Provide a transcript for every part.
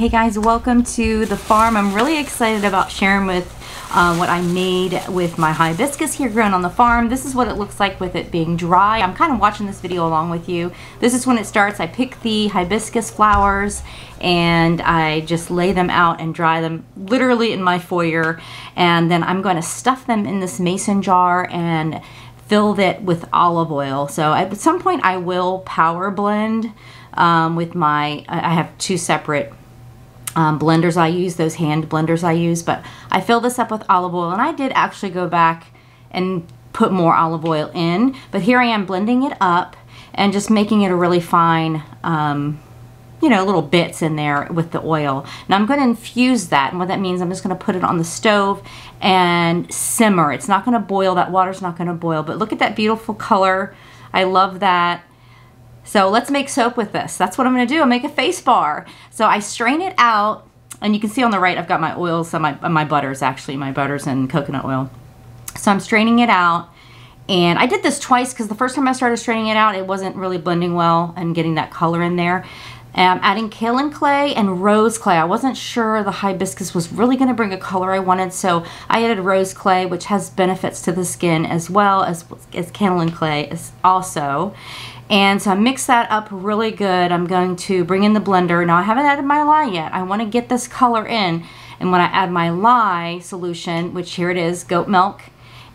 Hey guys, welcome to the farm. I'm really excited about sharing with what I made with my hibiscus here grown on the farm. This is what it looks like with it being dry. I'm kind of watching this video along with you. This is when it starts. I pick the hibiscus flowers and I just lay them out and dry them literally in my foyer, and then I'm going to stuff them in this mason jar and fill it with olive oil. So at some point I will power blend with my, I have two separate blenders I use, those hand blenders I use, but I fill this up with olive oil, and I did actually go back and put more olive oil in, but here I am blending it up and just making it a really fine, you know, little bits in there with the oil. Now I'm going to infuse that, and what that means, I'm just going to put it on the stove and simmer. It's not going to boil, that water's not going to boil, but look at that beautiful color. I love that. So let's make soap with this. That's what I'm going to do. I'll make a face bar. So I strain it out, and you can see on the right I've got my oils, my butters actually, my butters and coconut oil. So I'm straining it out, and I did this twice because the first time I started straining it out, it wasn't really blending well and getting that color in there. And I'm adding kaolin clay and rose clay. I wasn't sure the hibiscus was really going to bring a color I wanted, so I added rose clay, which has benefits to the skin as well as kaolin clay is also. And so I mix that up really good. I'm going to bring in the blender. Now I haven't added my lye yet. I want to get this color in. And when I add my lye solution, which here it is, goat milk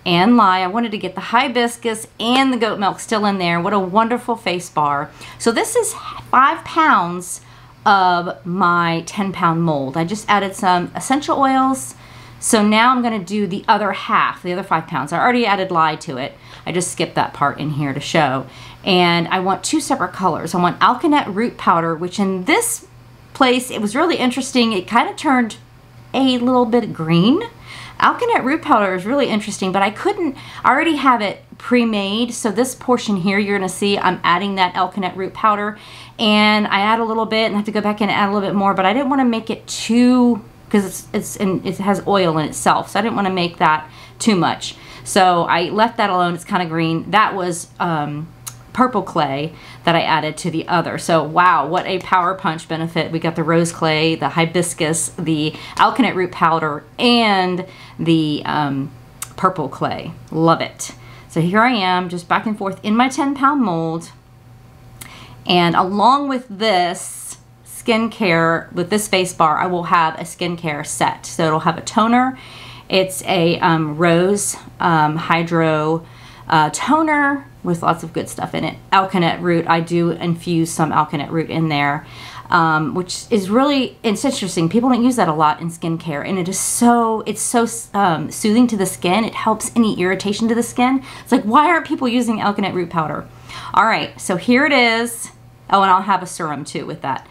and lye, I wanted to get the hibiscus and the goat milk still in there. What a wonderful face bar. So this is 5 pounds of my 10-pound mold. I just added some essential oils. So now I'm going to do the other half, the other 5 pounds. I already added lye to it. I just skipped that part in here to show. And I want two separate colors. I want alkanet root powder, which in this place, it was really interesting. It kind of turned a little bit green. Alkanet root powder is really interesting, but I already have it pre-made. So this portion here, you're gonna see I'm adding that alkanet root powder, and I add a little bit and I have to go back and add a little bit more, but I didn't want to make it too, because it has oil in itself, so I didn't want to make that too much. So I left that alone. It's kind of green. That was purple clay that I added to the other. So wow, what a power punch benefit. We got the rose clay, the hibiscus, the alkanet root powder, and the purple clay. Love it. So here I am just back and forth in my 10-pound mold, and along with this skincare, with this face bar, I will have a skincare set. So it'll have a toner. It's a rose hydro toner with lots of good stuff in it. Alkanet root, I do infuse some alkanet root in there, which is really, it's interesting. People don't use that a lot in skincare, and it's so soothing to the skin. It helps any irritation to the skin. It's like, why aren't people using alkanet root powder? All right, so here it is. Oh, and I'll have a serum too with that.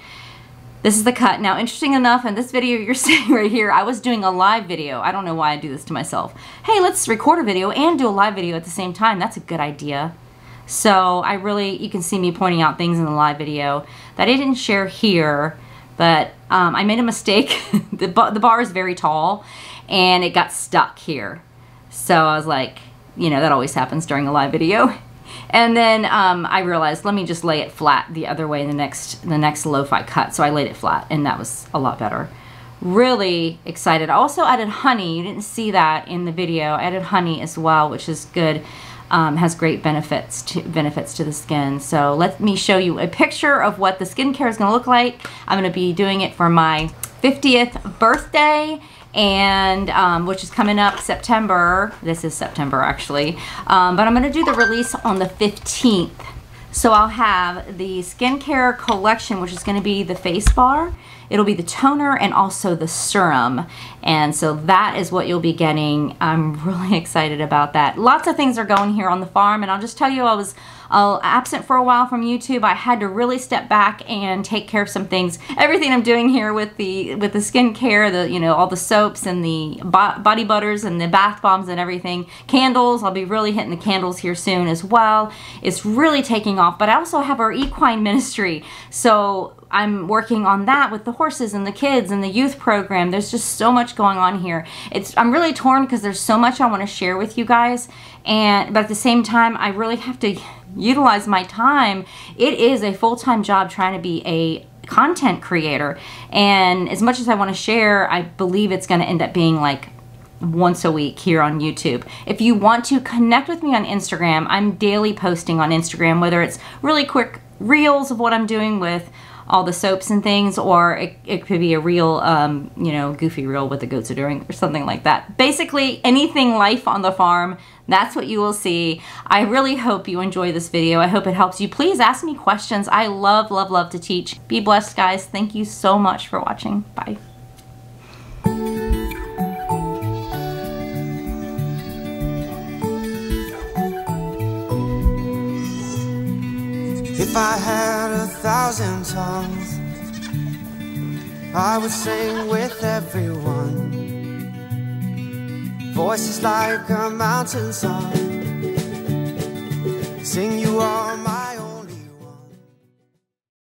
This is the cut. Now, interesting enough, in this video you're seeing right here, I was doing a live video. I don't know why I do this to myself. Hey, let's record a video and do a live video at the same time. That's a good idea. So you can see me pointing out things in the live video that I didn't share here, but I made a mistake. The bar is very tall, and it got stuck here. So I was like, you know, that always happens during a live video. And then I realized, let me just lay it flat the other way in the next lo-fi cut. So I laid it flat, and that was a lot better. Really excited. I also added honey. You didn't see that in the video. I added honey as well, which is good. Has great benefits to the skin. So let me show you a picture of what the skincare is going to look like. I'm going to be doing it for my 50th birthday, and which is coming up September. This is September actually, but I'm going to do the release on the 15th. So I'll have the skincare collection, which is going to be the face bar. It'll be the toner and also the serum. And so that is what you'll be getting. I'm really excited about that. Lots of things are going here on the farm, and I'll just tell you, I was absent for a while from YouTube. I had to really step back and take care of some things. Everything I'm doing here with the skincare, you know, all the soaps and the body butters and the bath bombs and everything. Candles, I'll be really hitting the candles here soon as well. It's really taking off, but I also have our equine ministry. So I'm working on that with the horses and the kids and the youth program. There's just so much going on here. I'm really torn because there's so much I want to share with you guys, but at the same time, I really have to utilize my time. It is a full-time job trying to be content creator. And as much as I want to share, I believe it's going to end up being like once a week here on YouTube. If you want to connect with me on Instagram, I'm daily posting on Instagram, whether it's really quick reels of what I'm doing with all the soaps and things, or it could be a real, you know, goofy reel what the goats are doing or something like that. Basically, anything life on the farm, that's what you will see. I really hope you enjoy this video. I hope it helps you. Please ask me questions. I love, love, love to teach. Be blessed, guys. Thank you so much for watching. Bye. If I had 1,000 tongues, I would sing with everyone. Voices like a mountain song, sing you all my